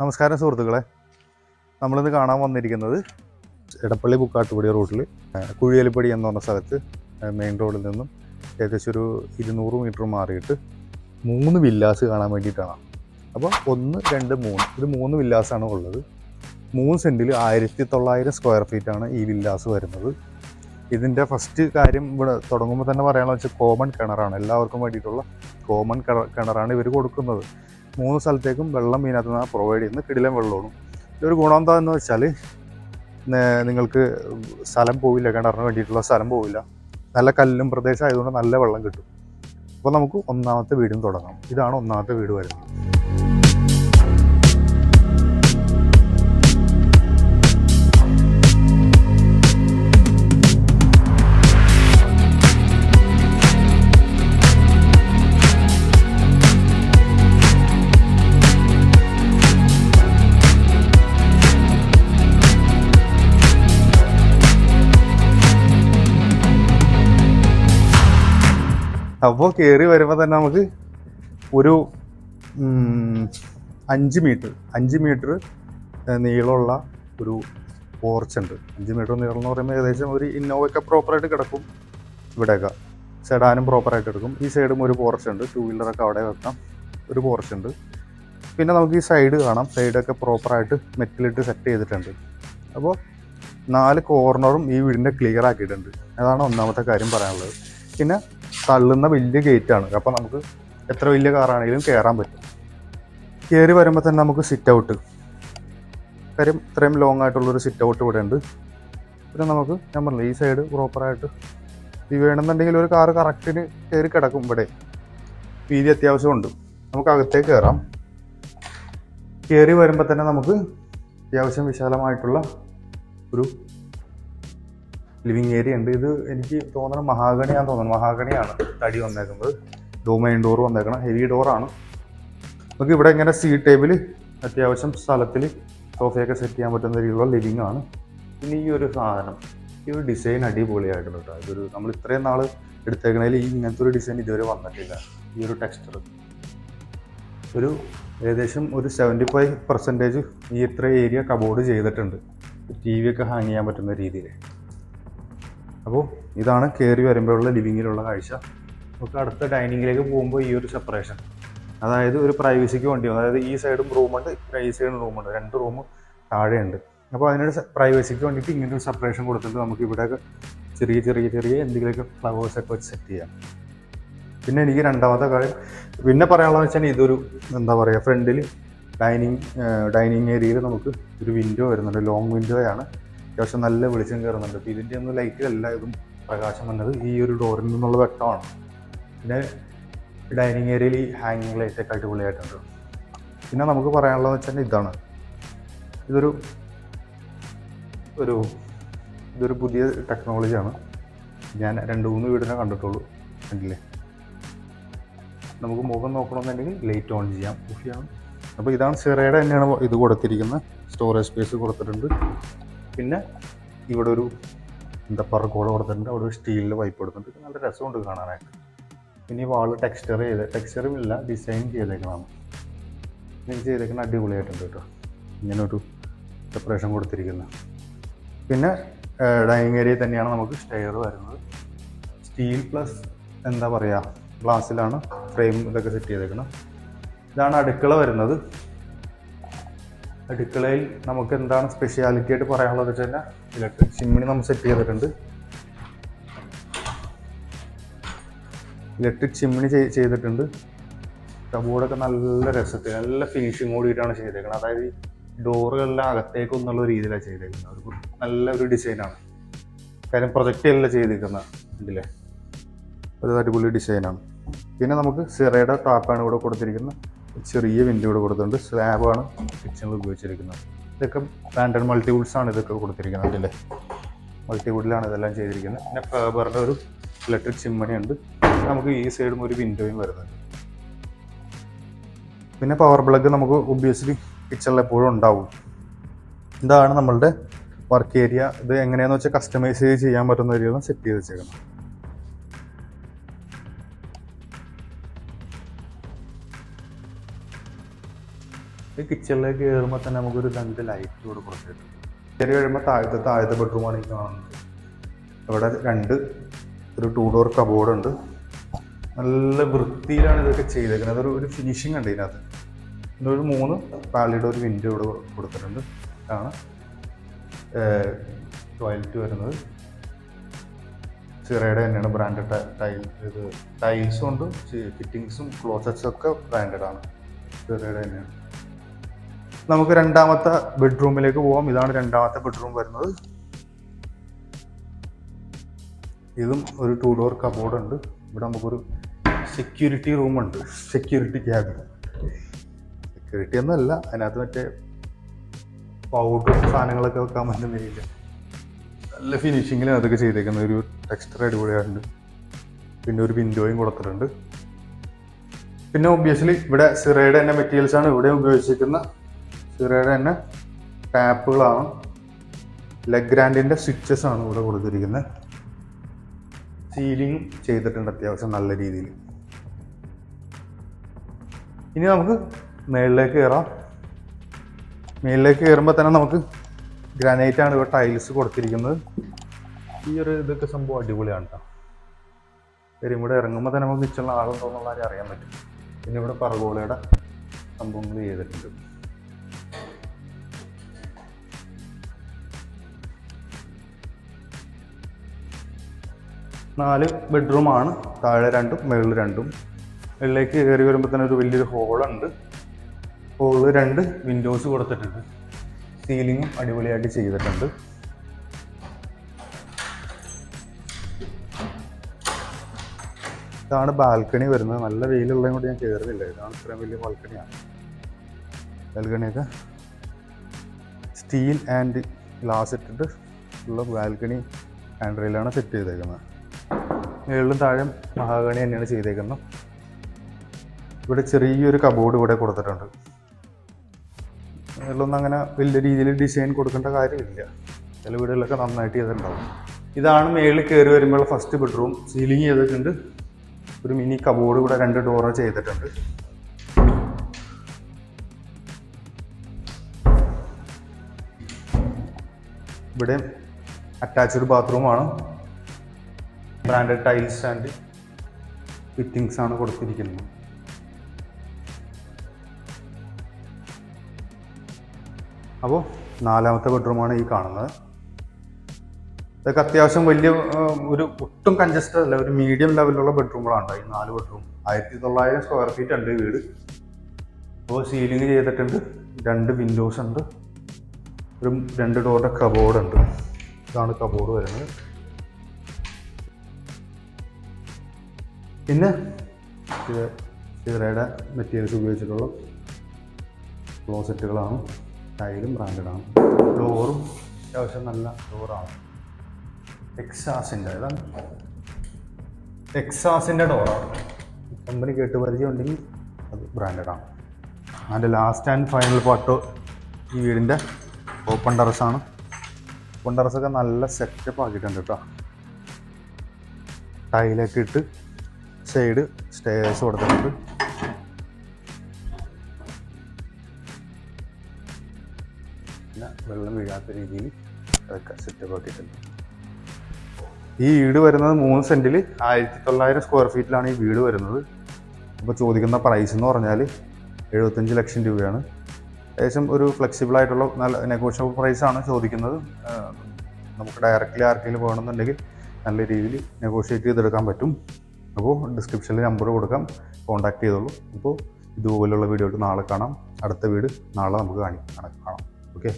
നമസ്കാരം സുഹൃത്തുക്കളെ, നമ്മളിന്ന് കാണാൻ വന്നിരിക്കുന്നത് എടപ്പള്ളി ബുക്കാട്ടുപടി റൂട്ടിൽ കുഴിയലിപ്പടി എന്ന് പറഞ്ഞ സ്ഥലത്ത് മെയിൻ റോഡിൽ നിന്നും ഏകദേശം ഒരു 200 മീറ്റർ മാറിയിട്ട് 3 വില്ലാസ് കാണാൻ വേണ്ടിയിട്ടാണ്. അപ്പോൾ 1, 2, 3 ഇത് 3 വില്ലാസാണ് ഉള്ളത്. 3 സെൻറ്റിൽ 1900 സ്ക്വയർ ഫീറ്റാണ് ഈ വില്ലാസ് വരുന്നത്. ഇതിൻ്റെ ഫസ്റ്റ് കാര്യം ഇവിടെ തുടങ്ങുമ്പോൾ തന്നെ പറയാനുള്ള വെച്ചാൽ കോമൺ കിണറാണ്. എല്ലാവർക്കും വേണ്ടിയിട്ടുള്ള കോമൺ കിണറാണ് ഇവർ കൊടുക്കുന്നത്. 3 സ്ഥലത്തേക്കും വെള്ളം ഇതിനകത്ത് നിന്ന് പ്രൊവൈഡ് ചെയ്യുന്ന കിടിലൻ വെള്ളമാണ്. ഇതൊരു ഗുണം എന്താണെന്ന് വെച്ചാൽ നിങ്ങൾക്ക് സ്ഥലം പോവില്ല, കിണറിന് വേണ്ടിയിട്ടുള്ള സ്ഥലം പോവില്ല. നല്ല കല്ലും പ്രദേശം ആയതുകൊണ്ട് നല്ല വെള്ളം കിട്ടും. അപ്പോൾ നമുക്ക് ഒന്നാമത്തെ വീടും തുടങ്ങാം. ഇതാണ് ഒന്നാമത്തെ വീട് വരുന്നത്. അപ്പോൾ കയറി വരുമ്പോൾ തന്നെ നമുക്ക് ഒരു 5 മീറ്റർ നീളമുള്ള ഒരു പോർച്ചുണ്ട്. 5 മീറ്റർ നീളം എന്ന് പറയുമ്പോൾ ഏകദേശം ഒരു ഇന്നോവയൊക്കെ പ്രോപ്പറായിട്ട് കിടക്കും. ഇവിടെയൊക്കെ സെഡാനും പ്രോപ്പറായിട്ട് എടുക്കും. ഈ സൈഡും ഒരു പോർച്ചുണ്ട്, 2 വീലറൊക്കെ അവിടെ വെക്കാം. ഒരു പോർച്ചുണ്ട്. പിന്നെ നമുക്ക് ഈ സൈഡ് കാണാം, സൈഡൊക്കെ പ്രോപ്പറായിട്ട് മെറ്റലിട്ട് സെറ്റ് ചെയ്തിട്ടുണ്ട്. അപ്പോൾ 4 കോർണറും ഈ വീടിൻ്റെ ക്ലിയർ ആക്കിയിട്ടുണ്ട്. അതാണ് ഒന്നാമത്തെ കാര്യം പറയാനുള്ളത്. പിന്നെ തള്ളുന്ന വലിയ ഗേറ്റാണ്. അപ്പോൾ നമുക്ക് എത്ര വലിയ കാറാണെങ്കിലും കയറാൻ പറ്റും. കയറി വരുമ്പോൾ തന്നെ നമുക്ക് സിറ്റ് ഔട്ട്, കാര്യം ഇത്രയും ലോങ് ആയിട്ടുള്ളൊരു സിറ്റ് ഔട്ട് ഇവിടെ ഉണ്ട്. പിന്നെ നമുക്ക് ഞാൻ പറഞ്ഞില്ല, ഈ സൈഡ് പ്രോപ്പറായിട്ട് ഇത് വേണമെന്നുണ്ടെങ്കിൽ ഒരു കാറ് കറക്റ്റിന് കയറി കിടക്കും. ഇവിടെ വീതി അത്യാവശ്യമുണ്ട്. നമുക്ക് അകത്തേക്ക് കയറാം. കയറി വരുമ്പോൾ തന്നെ നമുക്ക് അത്യാവശ്യം വിശാലമായിട്ടുള്ള ഒരു ലിവിങ് ഏരിയ ഉണ്ട്. ഇത് എനിക്ക് തോന്നുന്നത് മഹാഗണിയാണ് തടി വന്നേക്കുന്നത്. മെയിൻ ഡോർ വന്നേക്കണം, ഹെവി ഡോറാണ്. നമുക്ക് ഇവിടെ ഇങ്ങനെ സീ ടേബിൾ അത്യാവശ്യം സ്ഥലത്തിൽ സോഫയൊക്കെ സെറ്റ് ചെയ്യാൻ പറ്റുന്ന രീതിയിലുള്ള ലിവിങ് ആണ്. പിന്നെ ഈ ഒരു സാധനം, ഈ ഒരു ഡിസൈൻ അടിപൊളിയായിട്ടുണ്ട് കേട്ടോ. ഇതൊരു നമ്മൾ ഇത്രയും നാൾ എടുത്തേക്കണതിൽ ഇങ്ങനത്തെ ഒരു ഡിസൈൻ ഇതുവരെ വന്നിട്ടില്ല. ഈ ഒരു ടെക്സ്ചർ ഒരു ഏകദേശം ഒരു 75% ഈ ഇത്ര ഏരിയ കബോർഡ് ചെയ്തിട്ടുണ്ട്. TV ഒക്കെ ഹാങ് ചെയ്യാൻ പറ്റുന്ന രീതിയിൽ. അപ്പോൾ ഇതാണ് കയറി വരുമ്പോഴുള്ള ലിവിങ്ങിലുള്ള കാഴ്ച. നമുക്ക് അടുത്ത ഡൈനിങ്ങിലേക്ക് പോകുമ്പോൾ ഈ ഒരു സെപ്പറേഷൻ, അതായത് ഒരു പ്രൈവസിക്ക് വേണ്ടി, അതായത് ഈ സൈഡും റൂമുണ്ട്, ഈ സൈഡും റൂമുണ്ട്, 2 റൂം താഴെയുണ്ട്. അപ്പോൾ അതിനൊരു പ്രൈവസിക്ക് വേണ്ടിയിട്ട് ഇങ്ങനെ ഒരു സെപ്പറേഷൻ കൊടുത്തിട്ട് നമുക്ക് ഇവിടെയൊക്കെ ചെറിയ എന്തെങ്കിലുമൊക്കെ ഫ്ലവേഴ്സൊക്കെ വെച്ച് സെറ്റ് ചെയ്യാം. പിന്നെ എനിക്ക് രണ്ടാമത്തെ കാര്യം പിന്നെ പറയാനുള്ളതെന്ന് വെച്ചാൽ ഇതൊരു എന്താ പറയുക, ഫ്രണ്ടിൽ ഡൈനിങ് ഏരിയയിൽ നമുക്ക് ഒരു വിൻഡോ വരുന്നുണ്ട്. ലോങ് വിൻഡോയാണ്. അത്യാവശ്യം നല്ല വെളിച്ചം കയറുന്നുണ്ട്. അപ്പോൾ ഇതിൻ്റെ ഒന്നും ലൈറ്റ് അല്ല, ഇതും പ്രകാശം വന്നത് ഈ ഒരു ഡോറിൽ നിന്നുള്ള വെട്ടമാണ്. പിന്നെ ഡൈനിങ് ഏരിയയിൽ ഈ ഹാങ്ങിങ് ലൈറ്റൊക്കെ അടിപൊളിയായിട്ടുണ്ട്. പിന്നെ നമുക്ക് പറയാനുള്ളതെന്ന് വെച്ചാൽ ഇതൊരു പുതിയ ടെക്നോളജിയാണ്. ഞാൻ 2-3 വീടിനെ കണ്ടിട്ടുള്ളൂ. കണ്ടില്ലേ, നമുക്ക് മുഖം നോക്കണമെന്നുണ്ടെങ്കിൽ ലൈറ്റ് ഓൺ ചെയ്യാം, ഓഫ് ചെയ്യാം. അപ്പോൾ ഇതാണ് സിറയുടെ തന്നെയാണ് ഇത് കൊടുത്തിരിക്കുന്ന സ്റ്റോറേജ് സ്പേസ് കൊടുത്തിട്ടുണ്ട്. പിന്നെ ഇവിടെ ഒരു പറക്കോട് കൊടുത്തിട്ടുണ്ട്. അവിടെ ഒരു സ്റ്റീലിൻ്റെ പൈപ്പ് കൊടുത്തിട്ടുണ്ട്. നല്ല രസമുണ്ട് കാണാനായിട്ട്. പിന്നെ ഈ വാള് ടെക്സ്ചറും ഇല്ല, ഡിസൈൻ ചെയ്തേക്കണതാണ്. ചെയ്തേക്കുന്ന അടിപൊളിയായിട്ടുണ്ട് കേട്ടോ. ഇങ്ങനൊരു സെപ്പറേഷൻ കൊടുത്തിരിക്കുന്നത്. പിന്നെ ഡൈനിങ് ഏരിയയിൽ തന്നെയാണ് നമുക്ക് സ്റ്റെയർ വരുന്നത്. സ്റ്റീൽ പ്ലസ് എന്താ പറയുക, ഗ്ലാസ്സിലാണ് ഫ്രെയിം ഇതൊക്കെ സെറ്റ് ചെയ്തേക്കുന്നത്. ഇതാണ് അടുക്കള വരുന്നത്. അടുക്കളയിൽ നമുക്ക് എന്താണ് സ്പെഷ്യാലിറ്റി ആയിട്ട് പറയാനുള്ളത് വെച്ച് കഴിഞ്ഞാൽ ഇലക്ട്രിക് ചിമ്മിണി നമ്മൾ സെറ്റ് ചെയ്തിട്ടുണ്ട്. ഇലക്ട്രിക് ചിമ്മിണി ചെയ്തിട്ടുണ്ട്. കബോർഡൊക്കെ നല്ല രസത്തിൽ നല്ല ഫിനിഷിങ് കൂടിയിട്ടാണ് ചെയ്തേക്കുന്നത്. അതായത് ഡോറുകളെല്ലാം അകത്തേക്കൊന്നുള്ള രീതിയിലാണ് ചെയ്തേക്കുന്നത്. ഒരു നല്ലൊരു ഡിസൈനാണ്. കാര്യം പ്രൊജക്റ്റ് അല്ല ചെയ്തിരിക്കുന്നത്. ഇതിലെ ഒരു അടിപൊളി ഡിസൈനാണ്. പിന്നെ നമുക്ക് സിറയുടെ ടാപ്പാണ് ഇവിടെ കൊടുത്തിരിക്കുന്നത്. ചെറിയ വിൻഡോ ഇവിടെ കൊടുത്തിട്ടുണ്ട്. സ്ലാബാണ് കിച്ചണിൽ ഉപയോഗിച്ചിരിക്കുന്നത്. ഇതൊക്കെ ബ്രാൻഡഡ് മൾട്ടിവുഡ്സാണ് ഇതൊക്കെ കൊടുത്തിരിക്കുന്നത്. അതിലെ മൾട്ടിവുഡിലാണ് ഇതെല്ലാം ചെയ്തിരിക്കുന്നത്. പിന്നെ ഫേബറിൻ്റെ ഒരു ഇലക്ട്രിക് ചിമ്മിണി ഉണ്ട്. നമുക്ക് ഈ സൈഡും ഒരു വിൻഡോയും വരുന്നുണ്ട്. പിന്നെ പവർ പ്ലഗ് നമുക്ക് ഒബ്വിയസ്ലി കിച്ചണിൽ എപ്പോഴും ഉണ്ടാവും. ഇതാണ് നമ്മളുടെ വർക്ക് ഏരിയ. ഇത് എങ്ങനെയാണെന്ന് വെച്ചാൽ കസ്റ്റമൈസ് ചെയ്യാൻ പറ്റുന്ന രീതിയിൽ സെറ്റ് ചെയ്ത് വെച്ചേക്കണം. ഈ കിച്ചണിലേക്ക് കയറുമ്പോൾ തന്നെ നമുക്കൊരു 2 ലൈറ്റ് കൂടെ കൊടുത്തിട്ടുണ്ട്. കയറി കഴിയുമ്പോൾ താഴത്തെ ബെഡ്റൂമാണ് ഈ കാണുന്നത്. ഇവിടെ ഒരു 2 ഡോർ കബോർഡ് ഉണ്ട്. നല്ല വൃത്തിയിലാണ് ഇതൊക്കെ ചെയ്തേക്കുന്നത്. ഒരു ഫിനിഷിങ് ഉണ്ട് ഇതിനകത്ത്. പിന്നെ ഒരു 3 പാളിയുടെ ഒരു വിൻഡോ ഇവിടെ കൊടുത്തിട്ടുണ്ട്. ഇതാണ് ടോയ്ലറ്റ് വരുന്നത്. സിറയുടെ തന്നെയാണ് ബ്രാൻഡഡ് ടൈൽസും ഉണ്ട്, ഫിറ്റിങ്സും ക്ലോസറ്റ്സും ഒക്കെ ബ്രാൻഡഡ് ആണ്, സിറയുടെ തന്നെയാണ്. നമുക്ക് രണ്ടാമത്തെ ബെഡ്റൂമിലേക്ക് പോവാം. ഇതാണ് രണ്ടാമത്തെ ബെഡ്റൂം വരുന്നത്. ഇതും ഒരു 2 ഡോർ കബോർഡ് ഉണ്ട്. ഇവിടെ നമുക്കൊരു സെക്യൂരിറ്റി റൂമുണ്ട്, സെക്യൂരിറ്റി ക്യാബിൻ. സെക്യൂരിറ്റി ഒന്നുമല്ല, അതിനകത്ത് മറ്റേ പൗഡർ സാധനങ്ങളൊക്കെ വെക്കാൻ പറ്റുന്നില്ല. നല്ല ഫിനിഷിങ്ങിലാണ് അതൊക്കെ ചെയ്തേക്കുന്നത്. ഒരു ടെക്സ്ചർ അടിപൊളിയായിട്ടുണ്ട്. പിന്നെ ഒരു വിൻഡോയും കൊടുത്തിട്ടുണ്ട്. പിന്നെ ഒബ്വിയസ്ലി ഇവിടെ സിറയുടെ തന്നെ മെറ്റീരിയൽസ് ആണ് ഇവിടെ ഉപയോഗിച്ചിരിക്കുന്ന. സിറയുടെ തന്നെ ടാപ്പുകളാണ്. ലെഗ്രാൻഡിൻ്റെ സ്വിച്ചസ് ആണ് ഇവിടെ കൊടുത്തിരിക്കുന്നത്. സീലിംഗ് ചെയ്തിട്ടുണ്ട് അത്യാവശ്യം നല്ല രീതിയിൽ. ഇനി നമുക്ക് മേളിലേക്ക് കയറാം. മേളിലേക്ക് കയറുമ്പോൾ തന്നെ നമുക്ക് ഗ്രാനൈറ്റ് ആണ് ഇവിടെ ടൈൽസ് കൊടുത്തിരിക്കുന്നത്. ഈ ഒരു ഇതൊക്കെ സംഭവം അടിപൊളിയാണ് കേട്ടോ. കാര്യം ഇവിടെ ഇറങ്ങുമ്പോൾ തന്നെ നമുക്ക് കിച്ചണിൽ ആളുണ്ടോ എന്നുള്ള കാര്യം അറിയാൻ പറ്റും. പിന്നെ ഇവിടെ പറഗോളയുടെ സംഭവങ്ങൾ ചെയ്തിട്ടുണ്ട്. നാല് ബെഡ്റൂമാണ്. താഴെ 2, മുകളിൽ 2. മുകളിലേക്ക് കയറി വരുമ്പോൾ തന്നെ ഒരു വലിയൊരു ഹോളുണ്ട്. ഹോളിൽ 2 വിൻഡോസ് കൊടുത്തിട്ടുണ്ട്. സീലിങ്ങും അടിപൊളിയായിട്ട് ചെയ്തിട്ടുണ്ട്. ഇതാണ് ബാൽക്കണി വരുന്നത്. നല്ല വെയിലുള്ളതും കൊണ്ട് ഞാൻ കയറുന്നില്ല. ഇതാണ് ഇത്രയും വലിയ ബാൽക്കണിയാണ്. ബാൽക്കണിയൊക്കെ സ്റ്റീൽ ആൻഡ് ഗ്ലാസ് ഇട്ടിട്ട് ഉള്ള ബാൽക്കണി ഹാൻഡ് റെയിലാണ് സെറ്റ് ചെയ്തേക്കുന്നത്. മുകളിലും താഴെ മഹാഗണി തന്നെയാണ് ചെയ്തേക്കുന്നത്. ഇവിടെ ചെറിയൊരു കബോർഡ് ഇവിടെ കൊടുത്തിട്ടുണ്ട്. മുകളിലൊന്നും അങ്ങനെ വലിയ രീതിയിൽ ഡിസൈൻ കൊടുക്കേണ്ട കാര്യമില്ല. ചില വീടുകളിലൊക്കെ നന്നായിട്ട് ചെയ്തിട്ടുണ്ടാവും. ഇതാണ് മുകളിൽ കയറി വരുമ്പോൾ ഫസ്റ്റ് ബെഡ്റൂം. സീലിംഗ് ചെയ്തിട്ടുണ്ട്. ഒരു മിനി കബോർഡ് ഇവിടെ 2 ഡോറ് ചെയ്തിട്ടുണ്ട്. ഇവിടെ അറ്റാച്ച്ഡ് ബാത്റൂമാണ്. ബ്രാൻഡഡ് ടൈൽസ് ആൻഡ് ഫിറ്റിങ്സ് ആണ് കൊടുത്തിരിക്കുന്നത്. അപ്പോൾ 4ാമത്തെ ബെഡ്റൂമാണ് ഈ കാണുന്നത്. ഇതൊക്കെ അത്യാവശ്യം വലിയ ഒരു ഒട്ടും കൺജസ്റ്റഡ് അല്ല, ഒരു മീഡിയം ലെവലിലുള്ള ബെഡ്റൂമുകളാണ് ഈ 4 ബെഡ്റൂം. 1900 സ്ക്വയർ ഫീറ്റ് ഉണ്ട് ഈ വീട്. അപ്പോൾ സീലിംഗ് ചെയ്തിട്ടുണ്ട്. 2 വിൻഡോസ് ഉണ്ട്. ഒരു 2 ഡോറിൻ്റെ കബോർഡ് ഉണ്ട്. ഇതാണ് കബോർഡ് വരുന്നത്. പിന്നെ സിറയുടെ മെറ്റീരിയൽസ് ഉപയോഗിച്ചിട്ടുള്ള ക്ലോസറ്റുകളാണ്. ടൈലും ബ്രാൻഡഡാണ്. ഡോറും അത്യാവശ്യം നല്ല ഡോറാണ്. എക്സാസിൻ്റെ ഡോറാണ്. കമ്പനി കേട്ട് പരിചയം ഉണ്ടെങ്കിൽ അത് ബ്രാൻഡഡാണ്. അതിൻ്റെ ലാസ്റ്റ് ആൻഡ് ഫൈനൽ പാർട്ട് ഈ വീടിൻ്റെ ഓപ്പൺ ടെറസാണ്. ഓപ്പൺ ടെറസൊക്കെ നല്ല സെറ്റപ്പ് ആക്കിയിട്ടുണ്ട് കേട്ടോ. ടൈലൊക്കെ ഇട്ട് സൈഡ് സ്റ്റെയർസ് കൊടുത്തിട്ടുണ്ട്. പിന്നെ വെള്ളം വീഴാത്ത രീതിയിൽ അതൊക്കെ സെറ്റപ്പ് ആക്കിയിട്ടുണ്ട്. ഈ വീട് വരുന്നത് 3 സെൻറ്റിൽ 1900 സ്ക്വയർ ഫീറ്റിലാണ് ഈ വീട് വരുന്നത്. അപ്പോൾ ചോദിക്കുന്ന പ്രൈസ് എന്ന് പറഞ്ഞാൽ 75 ലക്ഷം രൂപയാണ്. ഏകദേശം ഒരു ഫ്ലെക്സിബിൾ ആയിട്ടുള്ള നല്ല നെഗോഷ്യബിൾ പ്രൈസാണ് ചോദിക്കുന്നത്. നമുക്ക് ഡയറക്റ്റ്ലി ആർക്കെങ്കിലും വേണമെന്നുണ്ടെങ്കിൽ നല്ല രീതിയിൽ നെഗോഷിയേറ്റ് ചെയ്തെടുക്കാൻ പറ്റും. അപ്പോൾ ഡിസ്ക്രിപ്ഷനിൽ നമ്പർ കൊടുക്കാം, കോൺടാക്ട് ചെയ്തോളൂ. അപ്പോൾ ഇതുപോലുള്ള വീഡിയോ നാളെ കാണാം. അടുത്ത വീട് നാളെ നമുക്ക് കാണാം. ഓക്കെ.